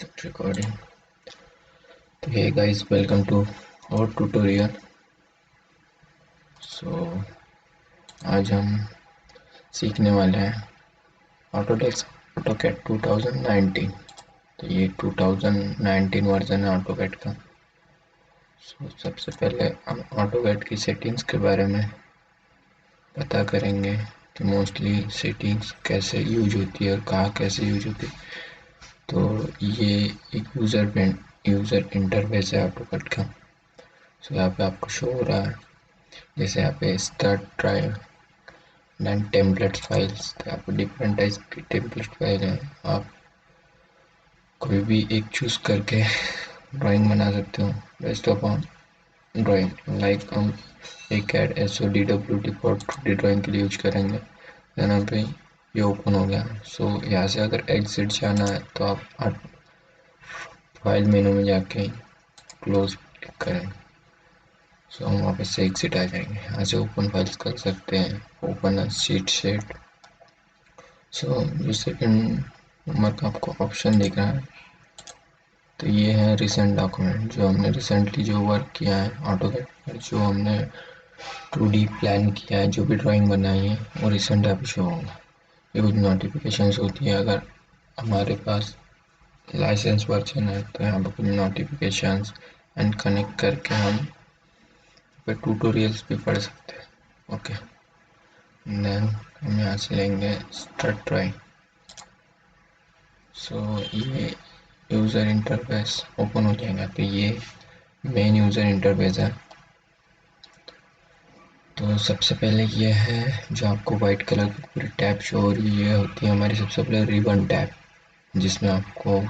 Recording. Hey guys, welcome to our tutorial. So आज हम सीखने वाले हैं ऑटोकैड 2019। तो ये 2019 वर्जन है ऑटोकैड का। सबसे पहले हम ऑटोकैड की सेटिंग्स के बारे में पता करेंगे कि मोस्टली सेटिंग्स कैसे यूज होती है और कहाँ कैसे यूज होती है। तो ये एक यूज़र इंटरफेस है ऑटोकैड का। यहाँ पे आपको शो हो रहा है, जैसे यहाँ पे start drive then template files. तो यहाँ पे डिफरेंट टाइप की टेम्पलेट फाइल है, आप कोई भी एक चूज करके ड्राइंग बना सकते हो best of on drawing. Like हम एक add SODWD for 2D drawing के लिए यूज करेंगे। यहाँ पे ये ओपन हो गया। यहाँ से अगर एग्जिट जाना है तो आप फाइल मेनू में जाके क्लोज क्लिक करें। हम वापस से एग्जिट आ जाएंगे। यहाँ से ओपन फाइल्स कर सकते हैं, ओपन शीट सेट। जो सेकंड नंबर का आपको ऑप्शन दिख रहा है, तो ये है रिसेंट डॉक्यूमेंट, जो हमने रिसेंटली जो वर्क किया है ऑटोकैड पर, जो हमने 2D प्लान किया है, जो भी ड्राइंग बनाई है वो रिसेंट यहाँ पे शो होगा। ये कुछ नोटिफिकेशंस होती है, अगर हमारे पास लाइसेंस वर्जन है तो यहाँ पर कुछ नोटिफिकेशंस एंड कनेक्ट करके हम पे ट्यूटोरियल्स भी पढ़ सकते हैं। ओके, देन हम यहाँ से लेंगे स्टार्ट ड्राइंग। ये यूज़र इंटरफेस ओपन हो जाएगा। तो ये मेन यूज़र इंटरफेस है। तो सबसे पहले ये है जो आपको वाइट कलर की पूरी टैब शो हो रही है, ये होती है हमारी सबसे पहले रिबन टैब, जिसमें आपको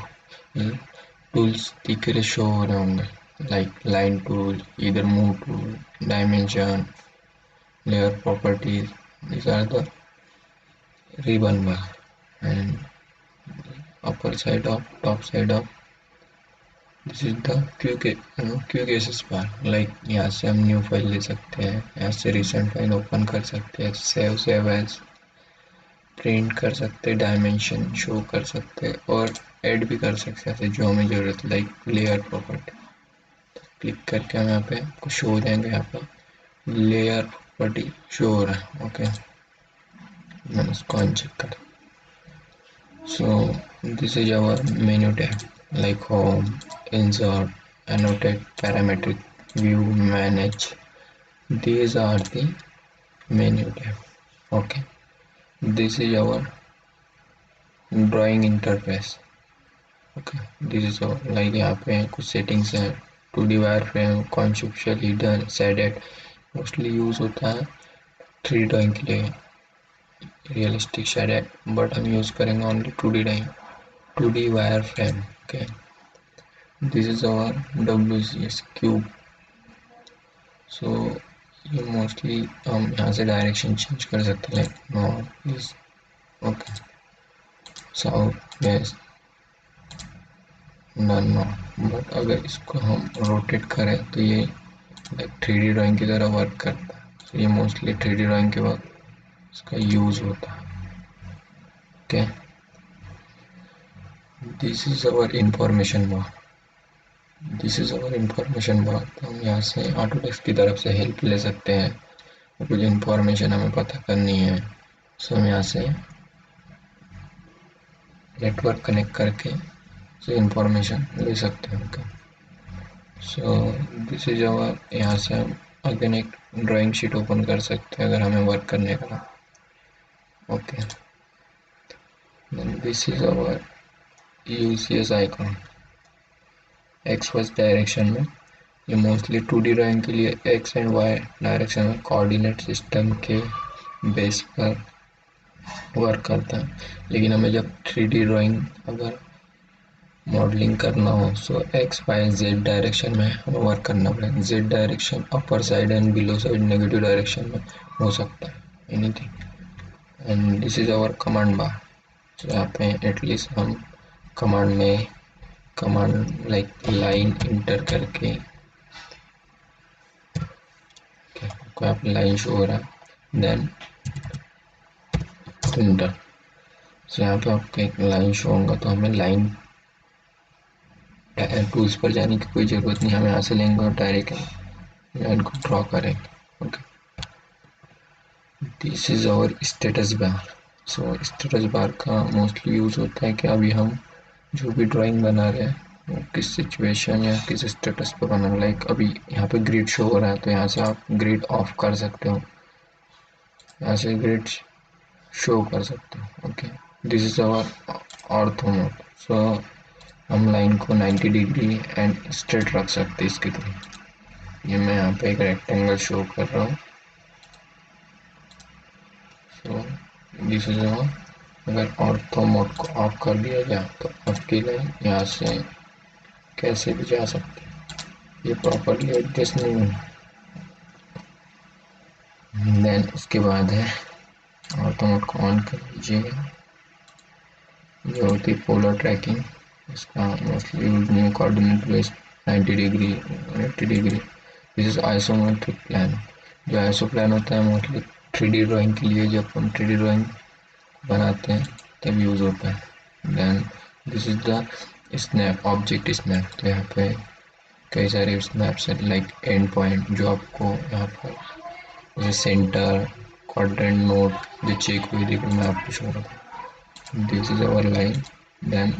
टूल्स दिख रहे शो हो रहे होंगे, लाइक लाइन टूल, इधर move tool, dimension, layer properties. These are the ribbon bar, and upper side of top side of this is the quick access bar. Like यहाँ से हम न्यू फाइल ले सकते हैं, यहाँ से रिसेंट फाइल ओपन कर सकते हैं, सेव एज प्रिंट कर सकते हैं, डायमेंशन शो कर सकते हैं और ऐड भी कर सकते हैं जो हमें ज़रूरत, लाइक लेयर प्रॉपर्टी। क्लिक करके हम यहाँ पे आपको शो हो जाएंगे। यहाँ पे लेयर प्रॉपर्टी शो हो रहा है। ओके, मैंने इसको अनचेक कर। This is our menu tab, like home, insert, annotate, parametric, view, manage. These are the menu tab. Okay, this is our drawing interface. Okay, this is our, like यहाँ पे कुछ settings हैं, 2D wireframe, conceptual, hidden, shaded, mostly use होता है 3D drawing के लिए, realistic shaded, but हम use करेंगे only 2D drawing, 2D wireframe. Okay, this is our WCS cube. ये मोस्टली हम यहाँ से डायरेक्शन चेंज कर सकते हैं, like north east, okay, south west, north. But अगर इसको हम रोटेट करें तो ये लाइक 3D ड्राइंग की तरह वर्क करता है। ये मोस्टली 3D ड्राइंग के वक्त इसका यूज होता है। Okay, this is our information bar. तो हम यहाँ से ऑटोडेस्क की तरफ से हेल्प ले सकते हैं, कुछ इंफॉर्मेशन हमें पता करनी है। हम यहाँ से नेटवर्क कनेक्ट करके इंफॉर्मेशन ले सकते हैं। ओके, दिस इज आवर, यहाँ से हम अगेन एक ड्राइंग शीट ओपन कर सकते हैं अगर हमें वर्क करने का। Okay, this is our UCS icon XY direction में। ये मोस्टली 2D ड्राइंग के लिए X एंड Y डायरेक्शन में कोऑर्डिनेट सिस्टम के बेस पर वर्क करता है। लेकिन हमें जब 3D ड्राइंग अगर मॉडलिंग करना हो XYZ डायरेक्शन में हमें वर्क करना पड़ेगा। Z direction upper side and below side negative direction में हो सकता है, anything. And this is our command bar. यहाँ पे एटलीस्ट हम कमांड लाइक लाइन इंटर करके, कोई आप लाइन शो हो रहा है, देन इंटर। यहाँ पे आपको एक लाइन शो होगा तो हमें लाइन टूल्स पर जाने की कोई ज़रूरत नहीं, हम यहाँ से लेंगे और डायरेक्ट लाइन को ड्रॉ करेंगे। Okay, this is our status bar. So status bar का मोस्टली यूज़ होता है कि अभी हम जो भी ड्राइंग बना रहे हैं वो किस सिचुएशन या किस स्टेटस पर बना, लाइक अभी यहाँ पे ग्रिड शो हो रहा है तो यहाँ से आप ग्रिड ऑफ कर सकते हो, यहाँ से ग्रिड शो कर सकते हो। Okay, this is our ortho mode. So हम लाइन को 90 डिग्री एंड स्ट्रेट रख सकते हैं इसके थ्रू। ये मैं यहाँ पे एक रेक्टेंगल शो कर रहा हूँ। सो दिस इज आवर, अगर ऑर्थो मोड को ऑफ कर दिया जाए तो आपकी लाइन यहाँ से कैसे भी जा सकती है, ये प्रॉपरली एडजस्ट नहीं हुई। देन उसके बाद है ऑर्थो मोड को ऑन कर लीजिए, जो होती है पोलर ट्रैकिंग। इसका mostly use new coordinate based 90 degree 80 degree. This is isometric plan. जो आइसो प्लान होता है मोस्टली 3D ड्राइंग के लिए, जब हम 3D ड्राइंग बनाते हैं तब यूज़ होता है। Then this is the snap, object snap. तो यहाँ पे कई सारे स्नैप्स हैं, लाइक एंड पॉइंट जो आपको यहाँ पर जैसे सेंटर, क्वाड्रेंट, नोड जो चेक हुई थी मैं आपको शो रहा था। This is our line. Then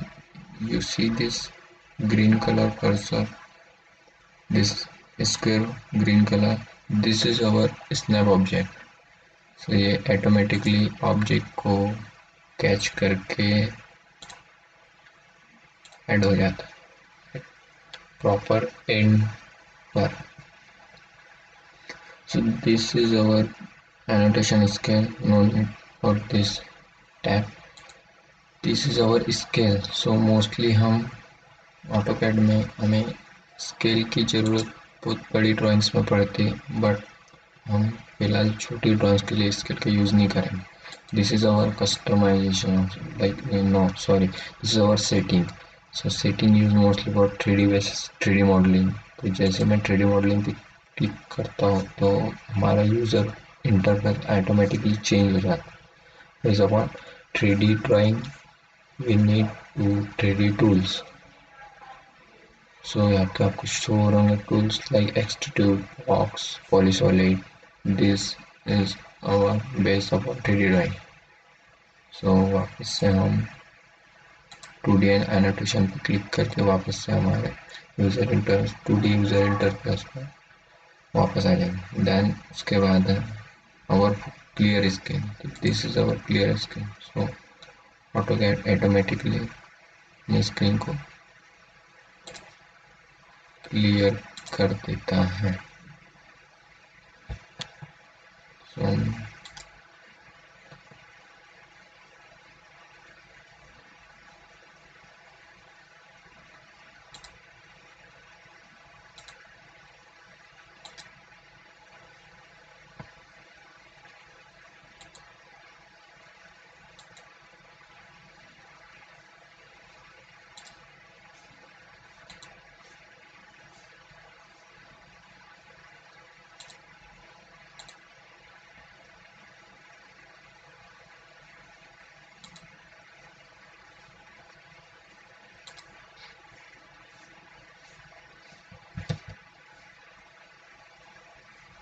you see this green color cursor, this square green color, this is our snap object. So ये automatically object को कैच करके ऐड हो जाता है प्रॉपर एंड पर। So this is our annotation scale, no need for this tab. This is our scale. So mostly हम AutoCAD में हमें स्केल की ज़रूरत बहुत बड़ी ड्राइंग्स में पड़ती है, बट हम फिलहाल छोटी ड्राइंग्स के लिए स्केल का यूज़ नहीं करेंगे। This is our customization, like no sorry, this is our setting. So setting use mostly for 3D basis 3D modelling. तो जैसे मैं 3D मॉडलिंग पे क्लिक करता हूँ तो हमारा यूज़र इंटरफेस ऑटोमेटिकली चेंज हो जाता है। Is about 3D drawing we need to 3D tools. So यहाँ पे आपको शो हो रहे हैं tools like extrude, box, polysolid. This is our base of 3D drawing. So वापस से हम 2D एंड एनोटेशन पे क्लिक करके वापस से हमारे user interface 2D user interface पर वापस आ जाएंगे। देन उसके बाद है our clear screen. This is our clear screen. So AutoCAD automatically अपनी स्क्रीन को क्लियर कर देता है। सो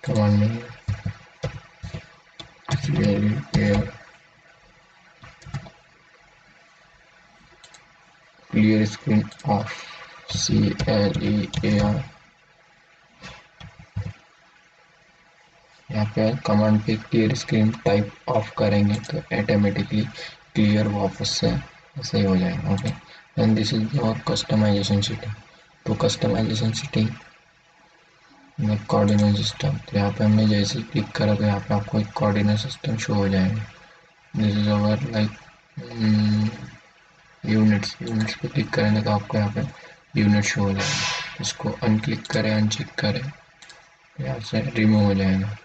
कमांड में क्लियर स्क्रीन ऑफ, CLEAR। यहाँ पे कमांड पे क्लियर स्क्रीन टाइप ऑफ करेंगे तो ऑटोमेटिकली क्लियर वापस से ऐसे ही हो जाएगा। Okay, and this is your customization setting. तो कस्टमाइजेशन सेटिंग में कोऑर्डिनेट सिस्टम, तो यहाँ पे हमने जैसे ही क्लिक करा तो यहाँ पे आपको एक कोऑर्डिनेट सिस्टम शो हो जाएगा। This is our like units. Units पे क्लिक करेंगे तो आपको यहाँ पे यूनिट शो हो जाएगा। इसको अनक्लिक करें, अनचेक करें, यहाँ से रिमूव हो जाएगा।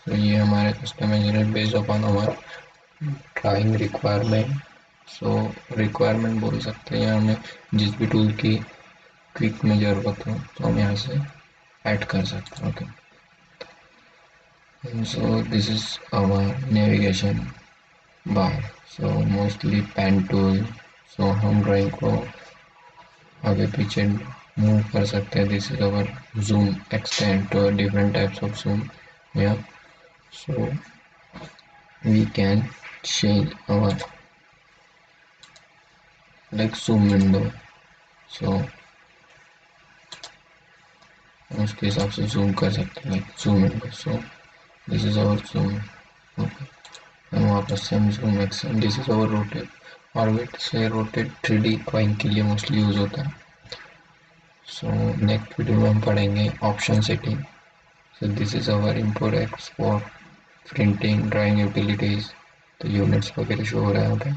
तो ये हमारे कस्टमाइजेशन बेस्ड अपॉन हमारा ड्राइंग रिक्वायरमेंट। सो रिक्वायरमेंट बोल सकते हैं, हमें जिस भी टूल की क्विक में ज़रूरत हो तो हम यहाँ से ऐड कर सकते हैं। Okay, so this is our navigation bar. So mostly pen tool. So हम ड्राइंग को आगे पीछे मूव कर सकते हैं. This is our zoom extend to different types of zoom here. So we can change our like zoom window. So उसके हिसाब से zoom कर सकते हैं like zoom window. So this is our zoom. Okay. हम वापस से हम zoom extend. This is our rotate orbit से rotate 3D ड्राइंग के लिए मोस्टली यूज होता है. So नेक्स्ट वीडियो में हम पढ़ेंगे option setting. So this is our import export printing drawing utilities. तो यूनिट्स वगैरह शो हो रहा है यहाँ पे.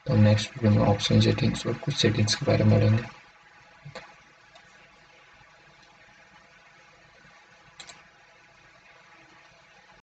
तो नेक्स्ट वीडियो में ऑप्शन सेटिंग्स और कुछ सेटिंग्स के बारे में पढ़ेंगे.